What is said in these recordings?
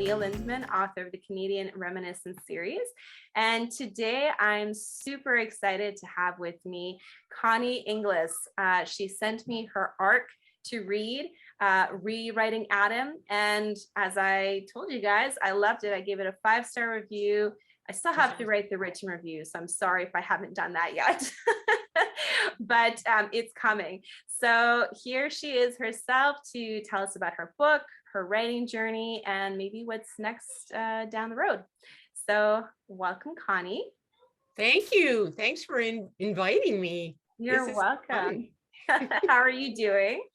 Leah Lindeman, author of the Canadian Reminiscence series. And today I'm super excited to have with me Connie Inglis. She sent me her ARC to read, Rewriting Adam. And as I told you guys, I loved it. I gave it a 5-star review. I still have to write the written review, so I'm sorry if I haven't done that yet, but it's coming. So here she is herself to tell us about her book, her writing journey, and maybe what's next down the road. So welcome, Connie. Thank you. Thanks for inviting me. You're welcome. How are you doing?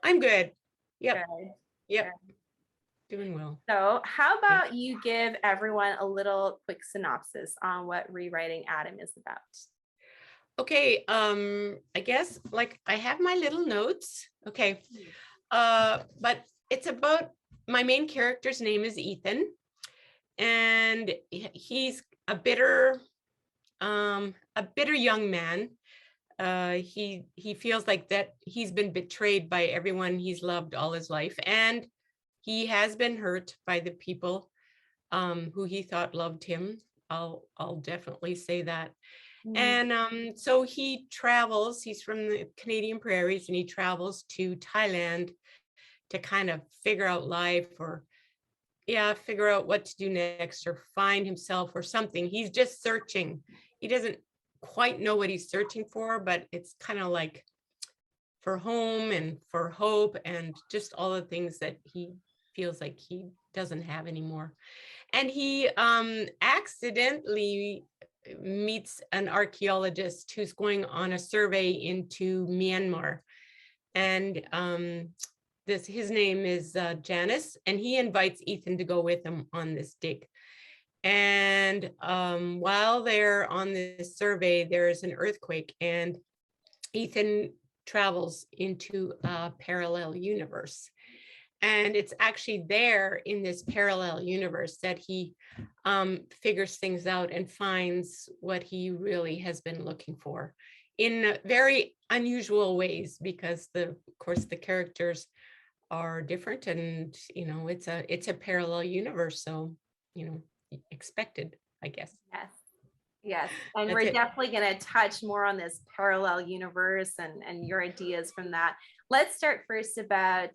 I'm good. Yep. Good. Yep. Good. Doing well. So how about you give everyone a little quick synopsis on what Rewriting Adam is about? Okay. I guess like I have my little notes. Okay. But it's about my main character's name is Ethan, and he's a bitter young man. He feels like that he's been betrayed by everyone he's loved all his life, and he has been hurt by the people who he thought loved him. I'll definitely say that. And so he travels. He's from the Canadian prairies, and he travels to Thailand to kind of figure out life, or figure out what to do next, or find himself or something. He's just searching. He doesn't quite know what he's searching for, but it's kind of like for home and for hope and just all the things that he feels like he doesn't have anymore. And he accidentally meets an archaeologist who's going on a survey into Myanmar, and his name is Janice, and he invites Ethan to go with him on this dig. And while they're on this survey, there's an earthquake, and Ethan travels into a parallel universe. And it's actually there in this parallel universe that he figures things out and finds what he really has been looking for in very unusual ways, because of course the characters are different, and it's a parallel universe, so expected, I guess. Yes, and we're definitely going to touch more on this parallel universe and your ideas from that. Let's start first about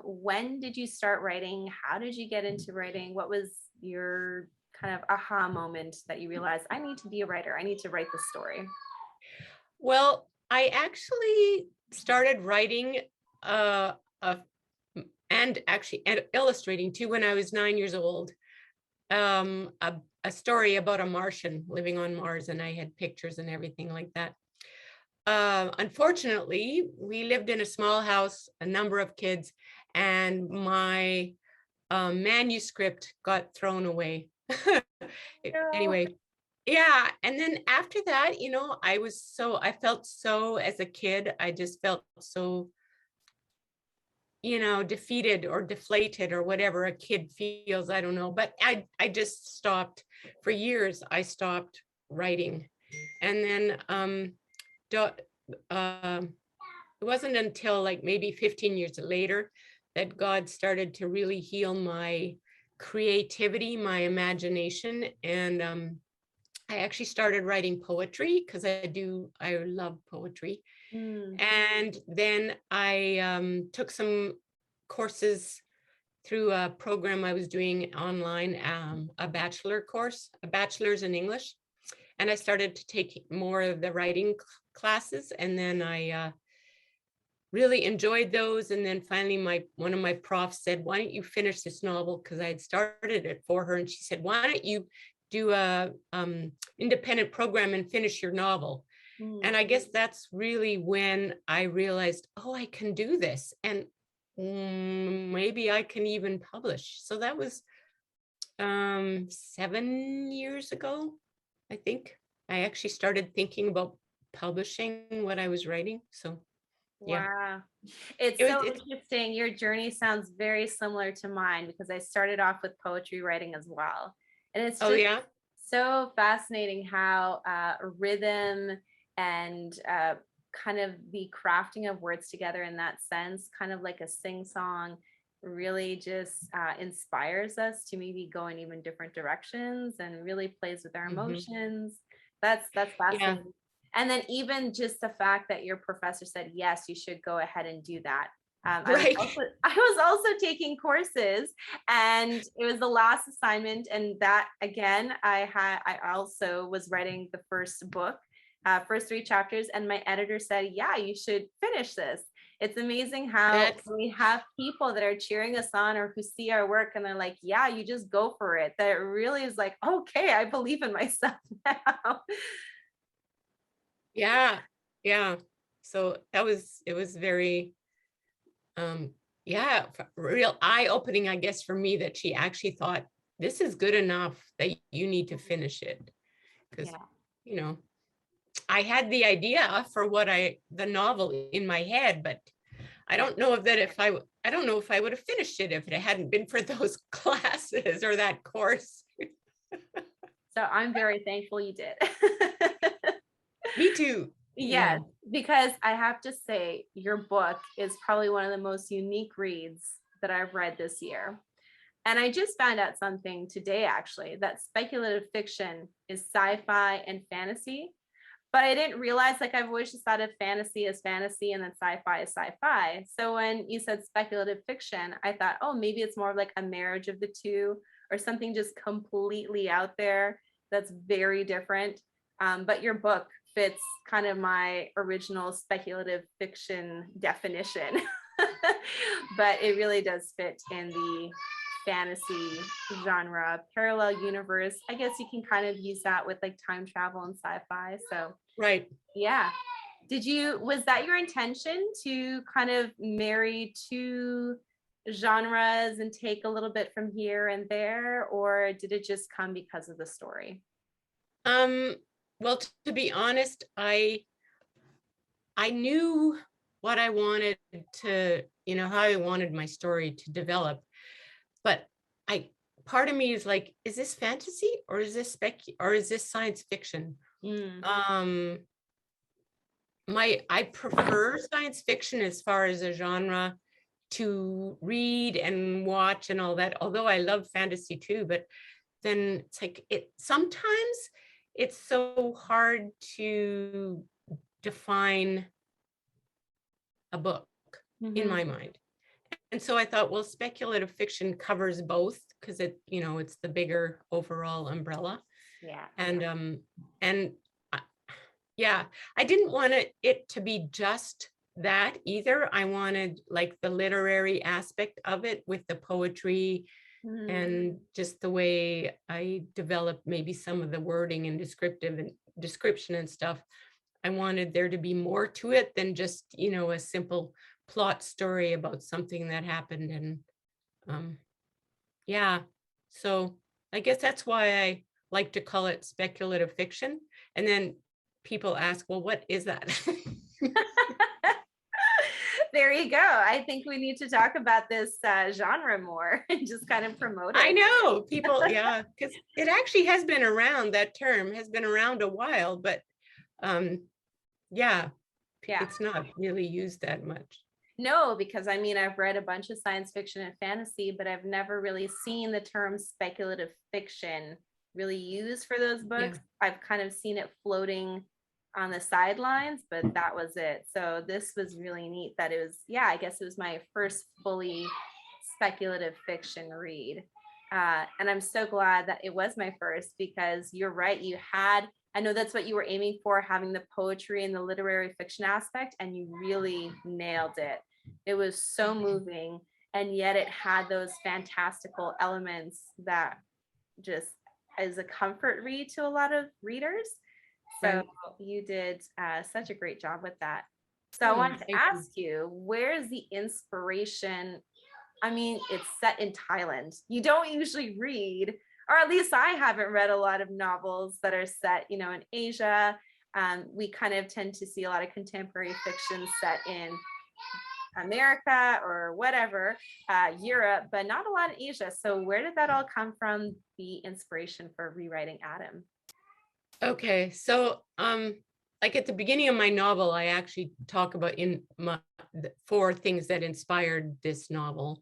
when did you start writing? How did you get into writing? What was your kind of aha moment that you realized, I need to be a writer, I need to write this story? Well, I actually started writing and illustrating too when I was 9 years old. A story about a Martian living on Mars, and I had pictures and everything like that. Unfortunately, we lived in a small house, a number of kids, and my manuscript got thrown away. Anyway, yeah. And then after that, I felt so, as a kid, I just felt so, defeated or deflated or whatever a kid feels, I don't know, but I just stopped. For years I stopped writing. And then it wasn't until like maybe 15 years later that God started to really heal my creativity, my imagination, and I actually started writing poetry because I love poetry. And then I took some courses through a program I was doing online, a bachelor's in English. And I started to take more of the writing classes, and then I really enjoyed those. And then finally one of my profs said, why don't you finish this novel? Because I had started it for her, and she said, why don't you do a independent program and finish your novel? And I guess that's really when I realized, oh, I can do this, and maybe I can even publish. So that was 7 years ago, I think. I actually started thinking about publishing what I was writing. So yeah. Wow. It's so interesting. Your journey sounds very similar to mine, because I started off with poetry writing as well. And it's just so fascinating how rhythm and kind of the crafting of words together in that sense, kind of like a sing-song, really just inspires us to maybe go in even different directions and really plays with our Mhm. emotions. That's Yeah, fascinating. And then even just the fact that your professor said, yes, you should go ahead and do that. right. I was also taking courses, and it was the last assignment. And that again, I also was writing the first book, first 3 chapters, and my editor said, yeah, you should finish this. It's amazing how That's we have people that are cheering us on or who see our work and they're like, yeah, you just go for it. That it really is like, okay, I believe in myself now. yeah, yeah. So it was very um yeah, real eye-opening, I guess, for me that she actually thought this is good enough that you need to finish it. Because, Yeah. you know, I had the idea for the novel in my head, but I Yeah. don't know if that if I don't know if I would have finished it if it hadn't been for those classes or that course. So I'm very thankful you did. Me too. Yeah. Yes, because I have to say, your book is probably one of the most unique reads that I've read this year. And I just found out something today, actually, that speculative fiction is sci-fi and fantasy. But I didn't realize, like, I've always just thought of fantasy as fantasy and then sci-fi as sci-fi. So when you said speculative fiction, I thought, oh, maybe it's more of like a marriage of the two or something just completely out there that's very different. But your book fits kind of my original speculative fiction definition. But it really does fit in the fantasy genre, parallel universe. I guess you can kind of use that with like time travel and sci-fi. So Right. yeah. Was that your intention to kind of marry two genres and take a little bit from here and there, or did it just come because of the story? Um, well, to be honest, I knew what I wanted to, you know, how I wanted my story to develop, but I part of me is like, is this fantasy or is this or is this science fiction? Mm, Um, I prefer science fiction as far as a genre to read and watch and all that, although I love fantasy too, but then it's like it sometimes it's so hard to define a book in mhm. my mind. And so I thought, well, speculative fiction covers both because you know, it's the bigger overall umbrella. Yeah. And and I- yeah, I didn't want it to be just that either. I wanted like the literary aspect of it with the poetry Mm, and just the way I developed maybe some of the wording and description and stuff. I wanted there to be more to it than just, you know, a simple plot story about something that happened. And um, yeah, so I guess that's why I like to call it speculative fiction. And then people ask, well, what is that? there you go. I think we need to talk about this genre more and just kind of promote I it. know people, yeah, because it actually has been around, that term has been around a while, but um, yeah, Yeah. it's not really used that much. No, because I mean, I've read a bunch of science fiction and fantasy, but I've never really seen the term speculative fiction really used for those Yeah. books. I've kind of seen it floating on the sidelines, but that was it. So this was really neat that it was, yeah, I guess it was my first fully speculative fiction read. And I'm so glad that it was my first because you're right. I know that's what you were aiming for, having the poetry and the literary fiction aspect, and you really nailed it. It was so moving, and yet it had those fantastical elements that just is a comfort read to a lot of readers. So Right. you did such a great job with that. So I Oh, wanted to thank you. ask you, where's the inspiration? I mean, it's set in Thailand. You don't usually read, or at least I haven't read a lot of novels that are set, you know, in Asia. We kind of tend to see a lot of contemporary fiction set in America or whatever, Europe, but not a lot in Asia. So where did that all come from? The inspiration for rewriting Adam? Okay, so like at the beginning of my novel, I actually talk about in my 4 things that inspired this novel.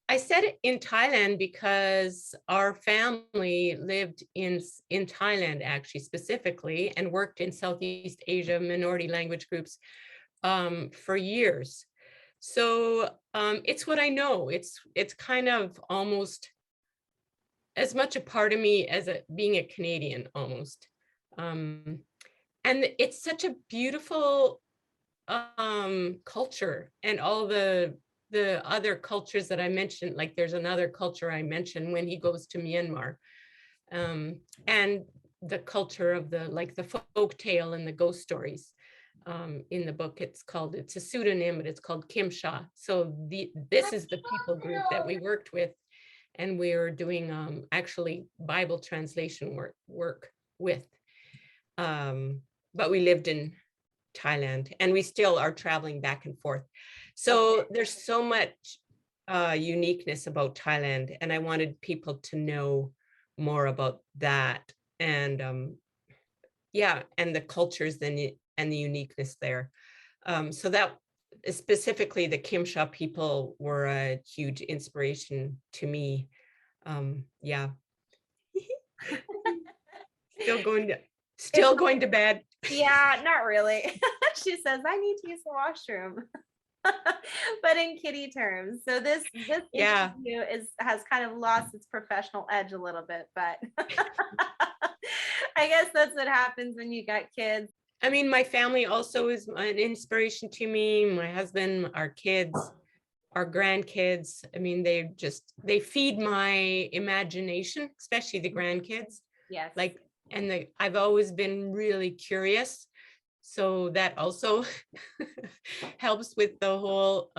I said it in Thailand because our family lived in Thailand, actually, specifically, and worked in Southeast Asia minority language groups for years. So it's what I know. It's kind of almost as much a part of me as being a Canadian almost. And it's such a beautiful culture, and all the other cultures that I mentioned, like there's another culture I mentioned when he goes to Myanmar, and the culture of the folk tale and the ghost stories. In the book, it's a pseudonym, but it's called Kimsha. So this is the people group that we worked with, and we were doing actually Bible translation work with. But we lived in Thailand, and we still are traveling back and forth. So there's so much uniqueness about Thailand, and I wanted people to know more about that, and and the cultures and the uniqueness there. So that specifically the Kimsha people were a huge inspiration to me. Still going to bed. Yeah, not really. She says, I need to use the washroom. But in kitty terms. So this interview has kind of lost its professional edge a little bit, but I guess that's what happens when you got kids. I mean, my family also is an inspiration to me. My husband, our kids, our grandkids. I mean, they feed my imagination, especially the grandkids. Yes. I've always been really curious. So that also helps with the whole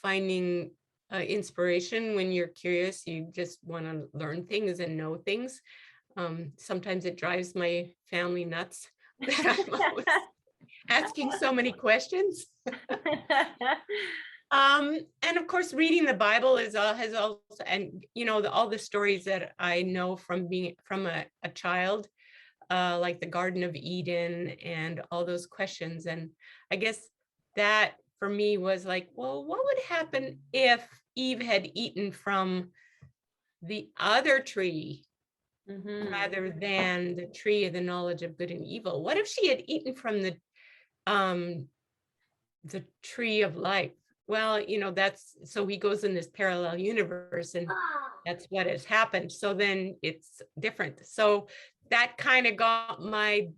finding inspiration. When you're curious, you just want to learn things and know things. Sometimes it drives my family nuts that I'm always asking so many questions. And of course, reading the Bible has also, and all the stories that I know from being a child, like the Garden of Eden and all those questions. And I guess that for me was like, well, what would happen if Eve had eaten from the other tree rather than the tree of the knowledge of good and evil? What if she had eaten from the tree of life? Well, so he goes in this parallel universe, and that's what has happened. So then it's different. So that kind of got my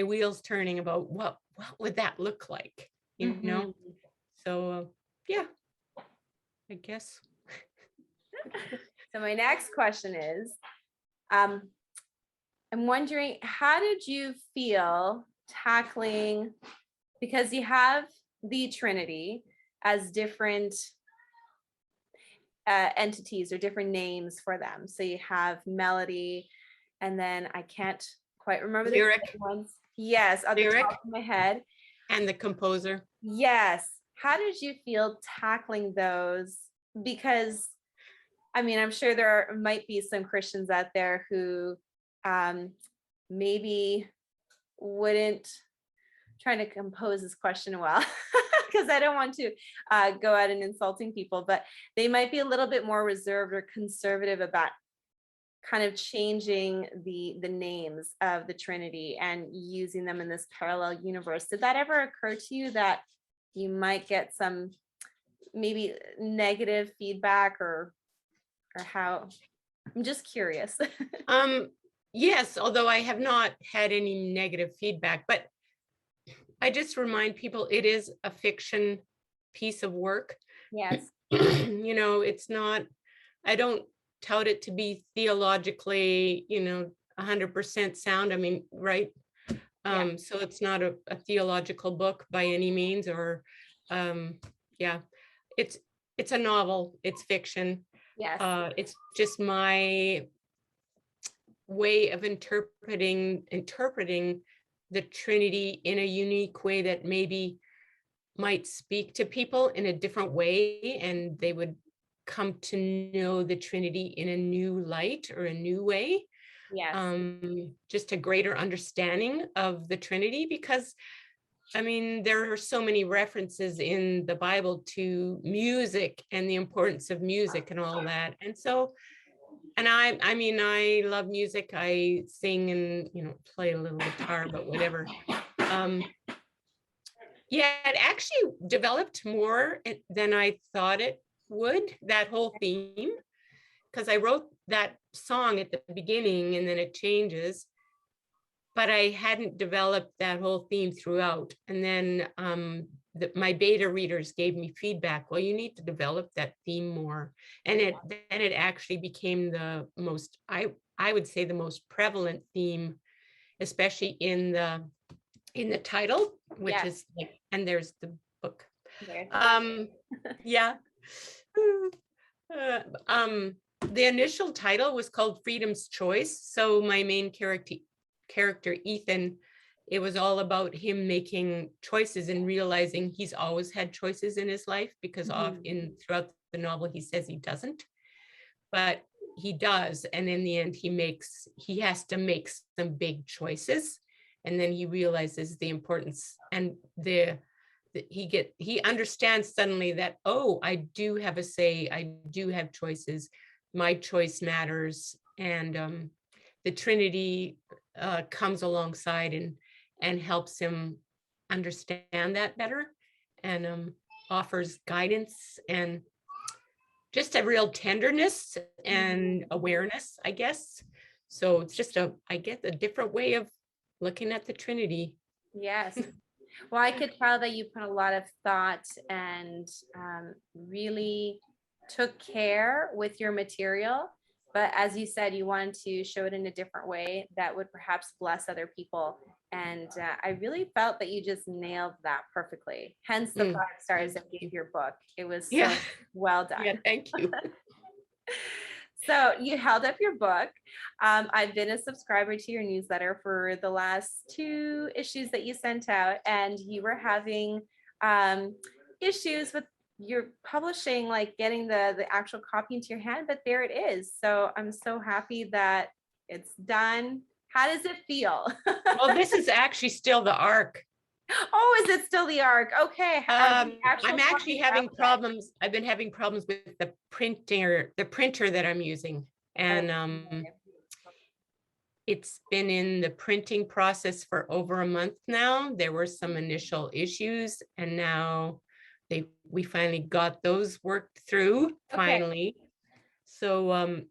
wheels turning about what would that look like, So I guess. So my next question is, I'm wondering, how did you feel tackling, because you have the Trinity as different entities or different names for them. So you have Melody, and then I can't quite remember Lyric. the ones. Yes, on the top of my head. And the composer. Yes. How did you feel tackling those? Because I mean, I'm sure there might be some Christians out there who maybe wouldn't, trying to compose this question well, because I don't want to go out and insulting people, but they might be a little bit more reserved or conservative about kind of changing the names of the Trinity and using them in this parallel universe. Did that ever occur to you that you might get some maybe negative feedback or how? I'm just curious. Yes, although I have not had any negative feedback, but I just remind people it is a fiction piece of work. Yes. It's not, I don't tout it to be theologically, 100% sound. I mean, right? So it's not a theological book by any means, or it's a novel, it's fiction. Yes. It's just my way of interpreting the Trinity in a unique way that maybe might speak to people in a different way, and they would come to know the Trinity in a new light or a new way. Yes. Just a greater understanding of the Trinity, because I mean, there are so many references in the Bible to music and the importance of music and all that. And so, and I mean, I love music. I sing and, you know, play a little guitar, but whatever. Yeah, it actually developed more than I thought it would, that whole theme, because I wrote that song at the beginning and then it changes, but I hadn't developed that whole theme throughout. And then my beta readers gave me feedback. Well, you need to develop that theme more. And then it actually became the most, I would say the most prevalent theme, especially in the title, which is like, and there's the book. Yeah. The initial title was called Freedom's Choice. So my main character Ethan, it was all about him making choices and realizing he's always had choices in his life, because throughout the novel he says he doesn't, but he does. And in the end he has to make some big choices, and then he realizes the importance, and he understands suddenly that, oh, I do have a say, I do have choices, my choice matters. And the Trinity comes alongside and helps him understand that better, and offers guidance and just a real tenderness and awareness, I guess. So it's just I get a different way of looking at the Trinity. Yes. Well, I could tell that you put a lot of thought and really took care with your material. But as you said, you wanted to show it in a different way that would perhaps bless other people. And I really felt that you just nailed that perfectly. Hence the 5 stars I gave your book. It was so well done. Yeah, thank you. So you held up your book. I've been a subscriber to your newsletter for the last 2 issues that you sent out, and you were having issues with your publishing, like getting the actual copy into your hand, but there it is. So I'm so happy that it's done. How does it feel? Well, this is actually still the ARC. Oh, is it still the ARC? Okay. I'm actually having problems. I've been having problems with the printer that I'm using. And it's been in the printing process for over a month now. There were some initial issues, and now we finally got those worked through finally. So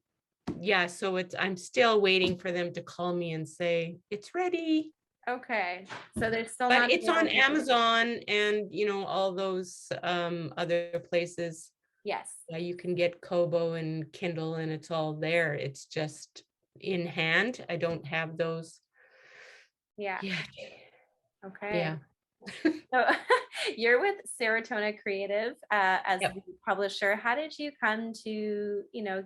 yeah, so I'm still waiting for them to call me and say it's ready. Okay, so there's still But not it's on Amazon and, you know, all those other places. Yes. You can get Kobo and Kindle, and it's all there. It's just in hand. I don't have those. Yeah. Okay. Yeah. So you're with Siretona Creative as the publisher. How did you come to, you know,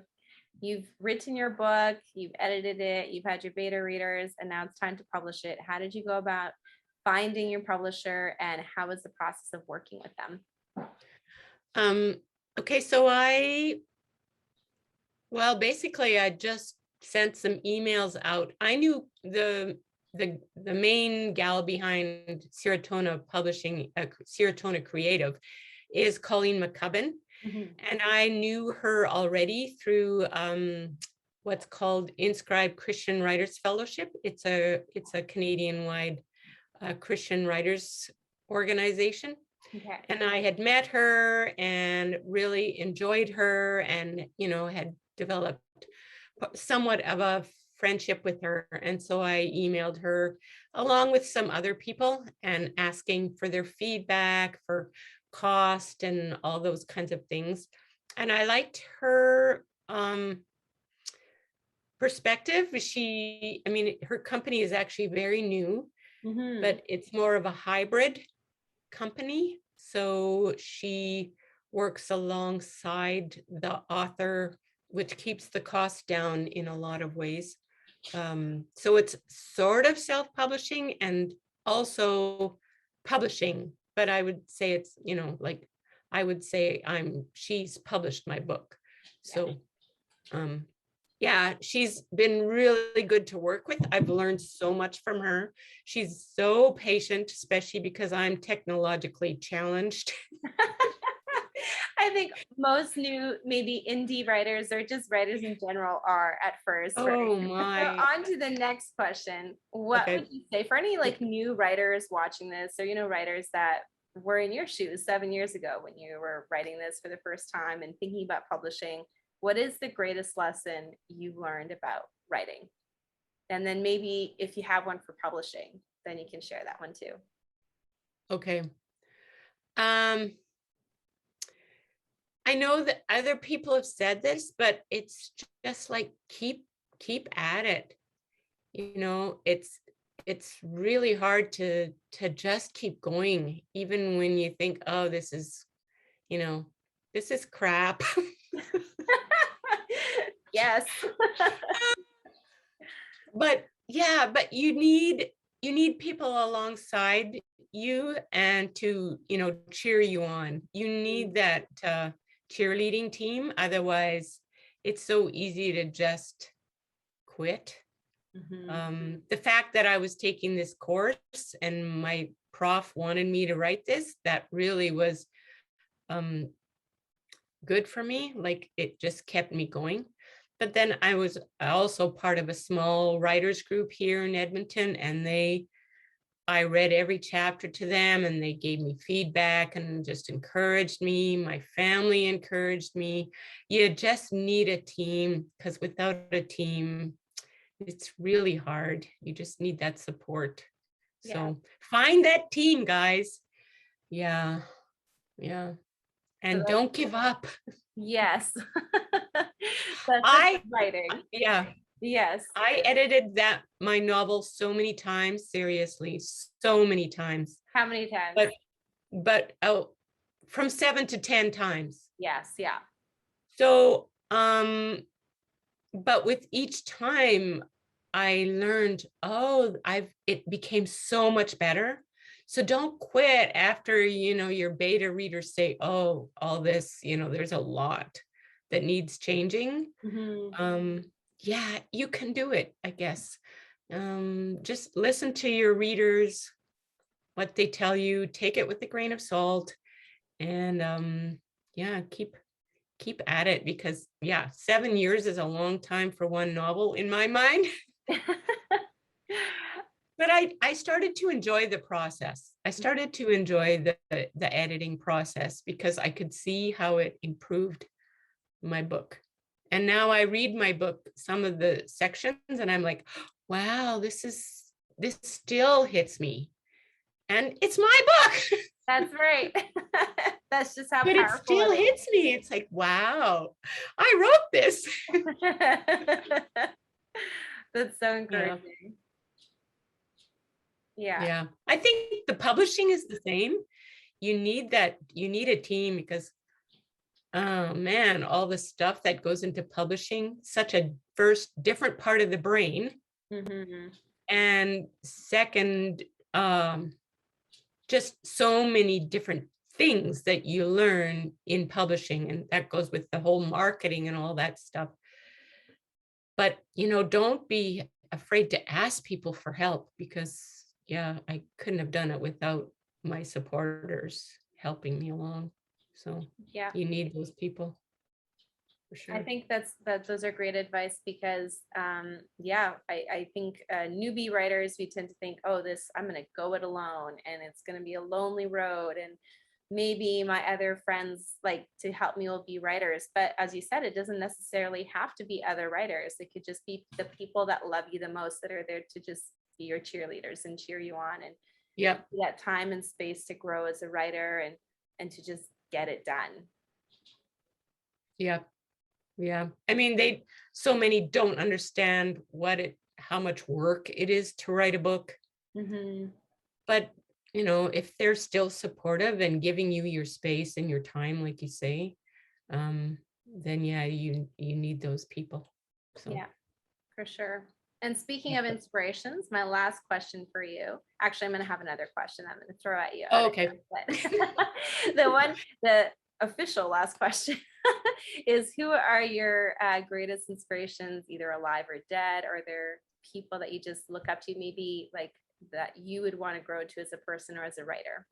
you've written your book, you've edited it, you've had your beta readers, and now it's time to publish it. How did you go about finding your publisher, and how was the process of working with them? Okay, so basically I just sent some emails out. I knew the main gal behind Siretona Publishing, Siretona Creative, is Colleen McCubbin. And I knew her already through what's called Inscribed Christian Writers Fellowship. It's a Canadian-wide Christian writers organization. Okay. And I had met her and really enjoyed her, and, you know, had developed somewhat of a friendship with her. And so I emailed her along with some other people and asking for their feedback, for cost and all those kinds of things. And I liked her perspective. Her company is actually very new, but it's more of a hybrid company. So she works alongside the author, which keeps the cost down in a lot of ways. So it's sort of self-publishing and also publishing, but I would say it's, you know, like I would say she's published my book. So yeah, she's been really good to work with. I've learned so much from her. She's so patient, especially because I'm technologically challenged. I think most new, maybe indie writers or just writers in general are at first, right? Oh So my. on to the next question. What would Okay. you say for any like new writers watching this, or writers that were in your shoes 7 years ago when you were writing this for the first time and thinking about publishing? What is the greatest lesson you learned about writing? And then maybe if you have one for publishing, then you can share that one too. Okay. I know that other people have said this, but it's just like keep at it. It's really hard to just keep going, even when you think, oh, this is crap. Yes. But yeah, but you need people alongside you and to cheer you on. You need that cheerleading team, otherwise it's so easy to just quit. The fact that I was taking this course and my prof wanted me to write this, that really was good for me. Like, it just kept me going. But then I was also part of a small writers group here in Edmonton, and I read every chapter to them, and they gave me feedback and just encouraged me. My family encouraged me. You just need a team, because without a team, it's really hard. You just need that support. So find that team, guys. Yeah. And don't give up. Yes. That's writing. Yeah. Yes. I edited my novel so many times, seriously, so many times. How many times? But from 7 to 10 times. Yes. Yeah. So, but with each time I learned, it became so much better. So don't quit after, your beta readers say, oh, all this, there's a lot that needs changing. Yeah, you can do it, I guess. Just listen to your readers, what they tell you, take it with a grain of salt, and yeah, keep at it, because 7 years is a long time for one novel in my mind. But I started to enjoy the process. I started to enjoy the editing process, because I could see how it improved my book. And now I read my book, some of the sections, and I'm like, wow, this still hits me. And it's my book. That's right. That's just how but powerful it still hits me. It's like, wow, I wrote this. That's so encouraging. Yeah. I think the publishing is the same. You need a team, because oh man, all the stuff that goes into publishing, such a different part of the brain. And second, just so many different things that you learn in publishing, and that goes with the whole marketing and all that stuff. But don't be afraid to ask people for help, because I couldn't have done it without my supporters helping me along. So you need those people, for sure. I think those are great advice, because I think newbie writers, we tend to think, oh, I'm going to go it alone, and it's going to be a lonely road, and maybe my other friends like to help me will be writers. But as you said, it doesn't necessarily have to be other writers. It could just be the people that love you the most, that are there to just be your cheerleaders and cheer you on, and that time and space to grow as a writer, and to just get it done. Yeah. I mean, so many don't understand how much work it is to write a book. But if they're still supportive and giving you your space and your time, like you say, then you need those people. So yeah, for sure. And speaking of inspirations, my last question for you, actually, I'm going to have another question I'm going to throw at you. Oh, okay. official last question is, who are your greatest inspirations, either alive or dead? Are there people that you just look up to, maybe like that you would want to grow to as a person or as a writer?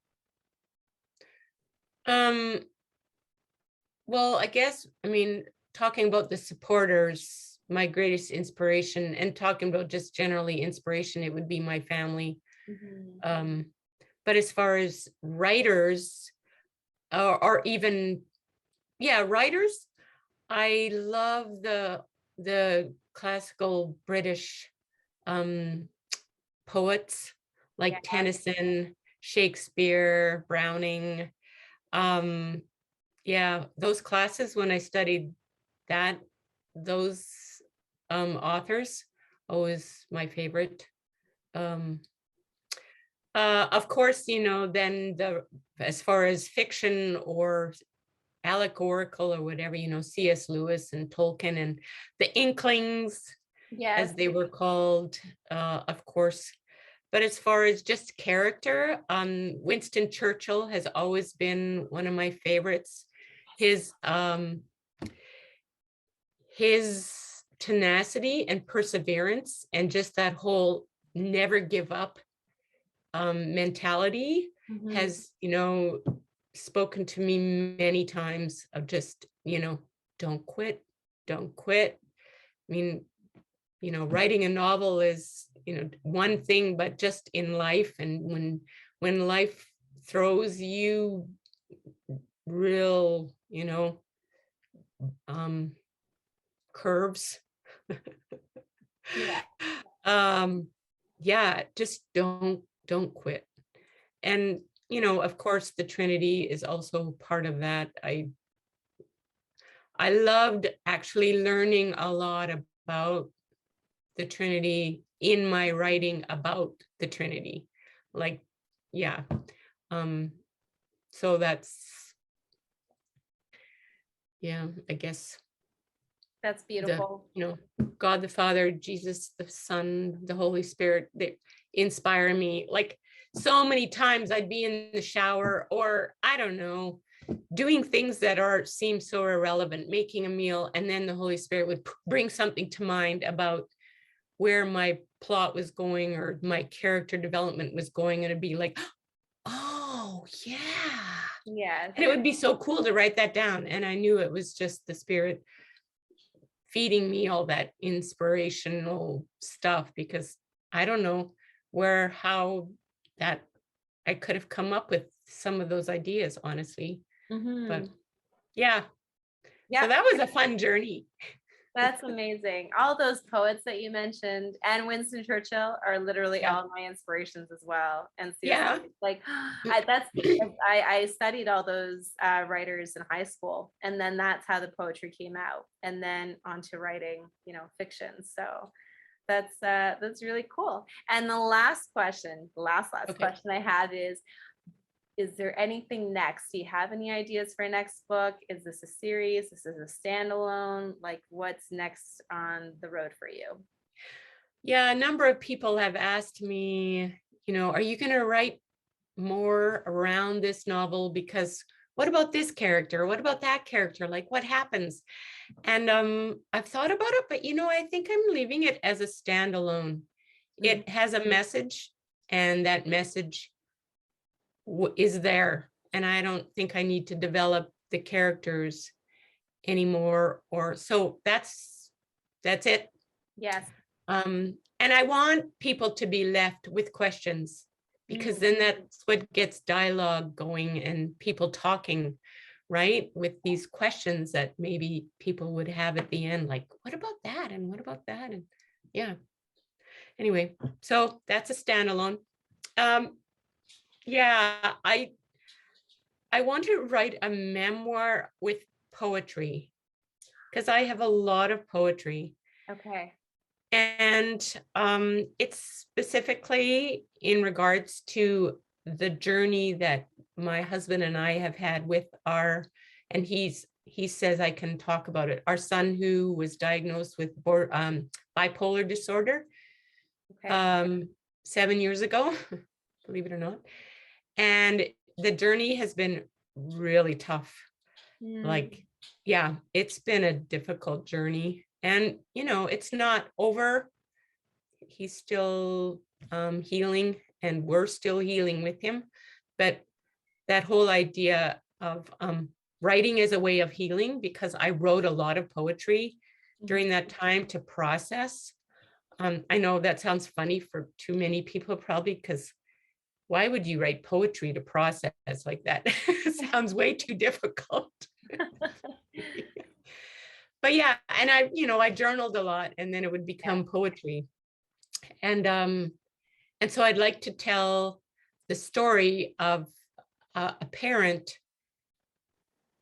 Well, I guess, I mean, talking about the supporters, my greatest inspiration, and talking about just generally inspiration, it would be my family. Mhm. But as far as writers, or even, yeah, writers, I love the classical British poets like Yeah. Tennyson, Shakespeare, Browning. Yeah, those classes when I studied that, those authors, always my favorite. Of course, you know, then as far as fiction or allegorical or whatever, you know, C.S. Lewis and Tolkien and the Inklings, Yes. as they were called, of course. But as far as just character, Winston Churchill has always been one of my favorites. His tenacity and perseverance, and just that whole never give up mentality Mhm. has, you know, spoken to me many times of just, you know, don't quit, don't quit. I mean, you know, writing a novel is, you know, one thing, but just in life, and when life throws you real, you know, curves, Yeah. yeah, just don't quit. And, you know, of course, the Trinity is also part of that. I loved actually learning a lot about the Trinity in my writing about the Trinity. Like, yeah. So that's, yeah, I guess That's the, beautiful. you know, God the Father, Jesus the Son, the Holy Spirit, they inspire me. Like, so many times I'd be in the shower, or I don't know, doing things that seem so irrelevant, making a meal, and then the Holy Spirit would bring something to mind about where my plot was going or my character development was going, and it'd be like, oh yeah. Yes. And it would be so cool to write that down. And I knew it was just the Spirit feeding me all that inspirational stuff, because I don't know how that I could have come up with some of those ideas, honestly. But Mhm. yeah, so Yeah. that was a fun journey. That's amazing. All those poets that you mentioned and Winston Churchill are literally Yeah. all my inspirations as well. And Yeah. seriously, like I studied all those writers in high school, and then that's how the poetry came out, and then onto writing, you know, fiction. So that's really cool. And the last question, the last Okay. question I have is there anything next? Do you have any ideas for a next book? Is this a series? This is a standalone? Like, what's next on the road for you? Yeah, a number of people have asked me, you know, are you going to write more around this novel? Because what about this character? What about that character? Like, what happens? And I've thought about it, but you know, I think I'm leaving it as a standalone. Mhm. It has a message, and that message is there. And I don't think I need to develop the characters anymore, or so that's it. Yes. And I want people to be left with questions, because Mhm. then that's what gets dialogue going and people talking, right? With these questions that maybe people would have at the end, like, what about that? And what about that? And yeah. Anyway, so that's a standalone. Yeah, I want to write a memoir with poetry, because I have a lot of poetry. Okay. And it's specifically in regards to the journey that my husband and I have had with and he says I can talk about it, our son, who was diagnosed with bipolar disorder Okay. 7 years ago, believe it or not. And the journey has been really tough. Like, yeah, it's been a difficult journey, and it's not over. He's still healing, and we're still healing with him. But that whole idea of writing as a way of healing, because I wrote a lot of poetry during that time to process. I know that sounds funny for too many people, probably, because why would you write poetry to process like that? It sounds way too difficult. But yeah, and I journaled a lot, and then it would become poetry. And so I'd like to tell the story of a parent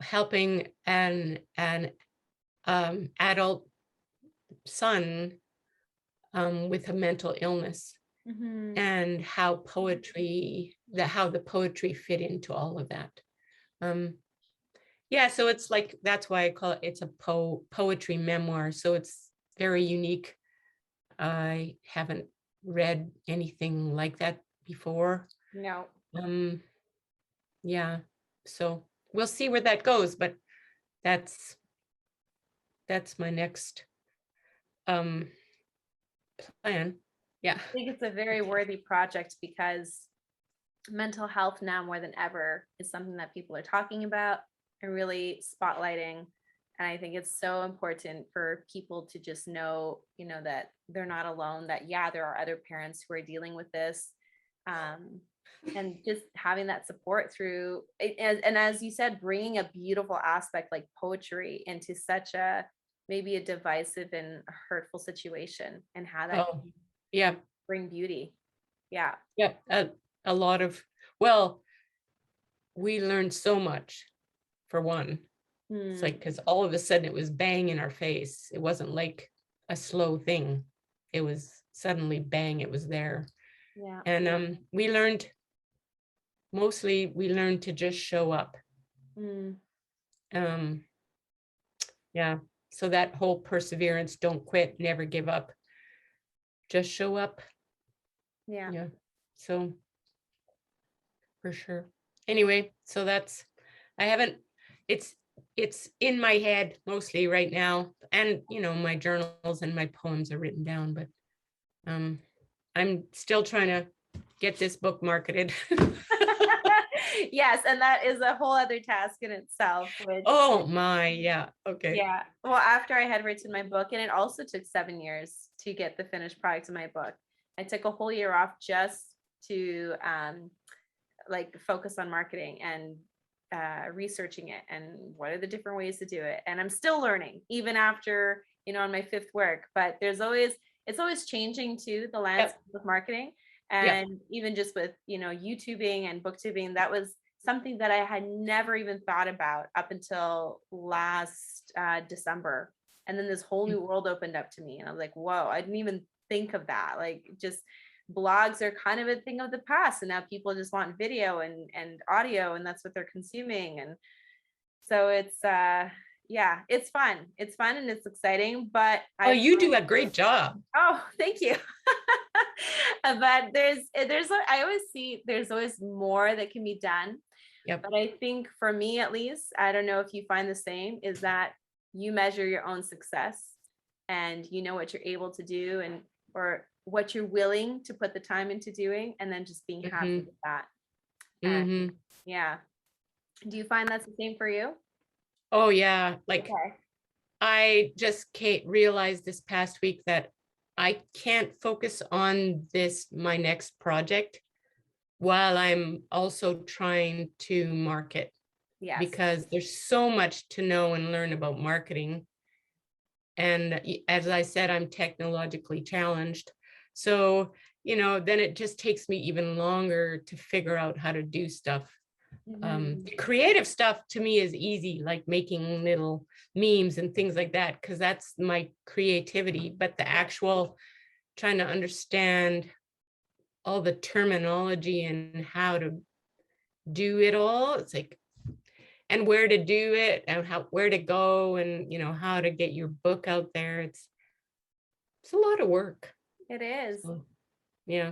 helping an adult son with a mental illness, and how the poetry fit into all of that. Yeah, so it's like, that's why I call it's a poetry memoir. So it's very unique. I haven't read anything like that before. No. Yeah, so we'll see where that goes, but that's my next plan. Yeah. I think it's a very worthy project because mental health now more than ever is something that people are talking about and really spotlighting. And I think it's so important for people to just know, that they're not alone, that, yeah, there are other parents who are dealing with this. And just having that support through, and as you said, bringing a beautiful aspect like poetry into such a, maybe a divisive and hurtful situation, and how that yeah, bring beauty. Yeah. Yeah. A lot of, well, we learned so much, for one. It's like, because all of a sudden it was bang in our face. It wasn't like a slow thing. It was suddenly bang, it was there. Yeah. And we learned to just show up. Yeah. So that whole perseverance, don't quit, never give up, just show up. Yeah. Yeah. So for sure. Anyway, so it's in my head mostly right now. And my journals and my poems are written down, but I'm still trying to get this book marketed. Yes, and that is a whole other task in itself. Oh my, yeah. Okay. Yeah. Well, after I had written my book, and it also took 7 years to get the finished product of my book, I took a whole year off just to focus on marketing and researching it, and what are the different ways to do it. And I'm still learning, even after, on my 5th work, but it's always changing too, the landscape of marketing. And even just with, YouTubing and booktubing, that was something that I had never even thought about up until last December. And then this whole new world opened up to me, and I was like, whoa, I didn't even think of that. Like, just blogs are kind of a thing of the past, and now people just want video and audio, and that's what they're consuming. And so it's it's fun and it's exciting, but you do a great job. Oh, thank you. But there's I always see there's always more that can be done. But I think, for me at least, I don't know if you find the same, is that you measure your own success, and you know what you're able to do, and or what you're willing to put the time into doing, and then just being happy with that. And yeah. Do you find that's the same for you? Oh yeah. Like, I just realized this past week that I can't focus on my next project while I'm also trying to market. Yes. Because there's so much to know and learn about marketing. And as I said, I'm technologically challenged. So, then it just takes me even longer to figure out how to do stuff. The creative stuff to me is easy, like making little memes and things like that, because that's my creativity. But the actual trying to understand all the terminology and how to do it all, it's like, and where to do it, and where to go, and how to get your book out there. It's a lot of work. It is. Yeah.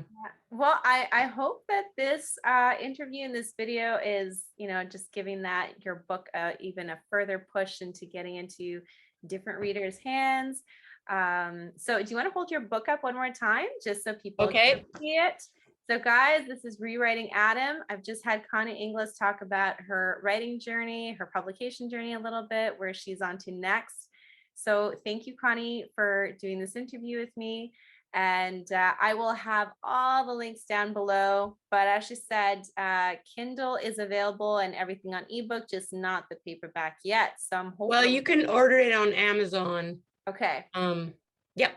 Well, I hope that this interview and this video is, just giving that your book even a further push into getting into different readers' hands. So do you want to hold your book up one more time just so people can see it? So guys, this is Rewriting Adam. I've just had Connie Inglis talk about her writing journey, her publication journey a little bit, where she's on to next. So thank you, Connie, for doing this interview with me. And I will have all the links down below. But as she said, Kindle is available and everything on ebook, just not the paperback yet. So I'm hoping. Well, you can order it on Amazon. Okay. Yep.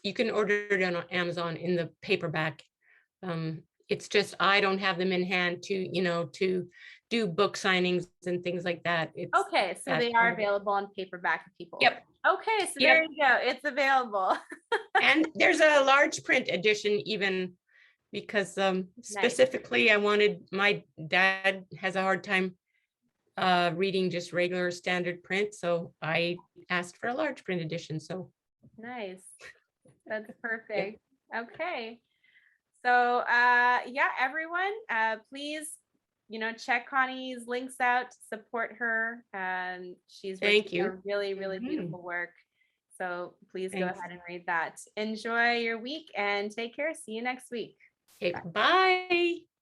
You can order it on Amazon in the paperback. It's just I don't have them in hand to do book signings and things like that. Okay, so they are available on paperback if people. Yep. Okay, so there you go. It's available. And there's a large print edition even, because specifically I wanted, my dad has a hard time reading just regular standard print, so I asked for a large print edition. So nice. That's perfect. Okay. So yeah, everyone, please, check Connie's links out, support her. She's written really, really beautiful work. So please go ahead and read that. Enjoy your week and take care. See you next week. Okay, bye.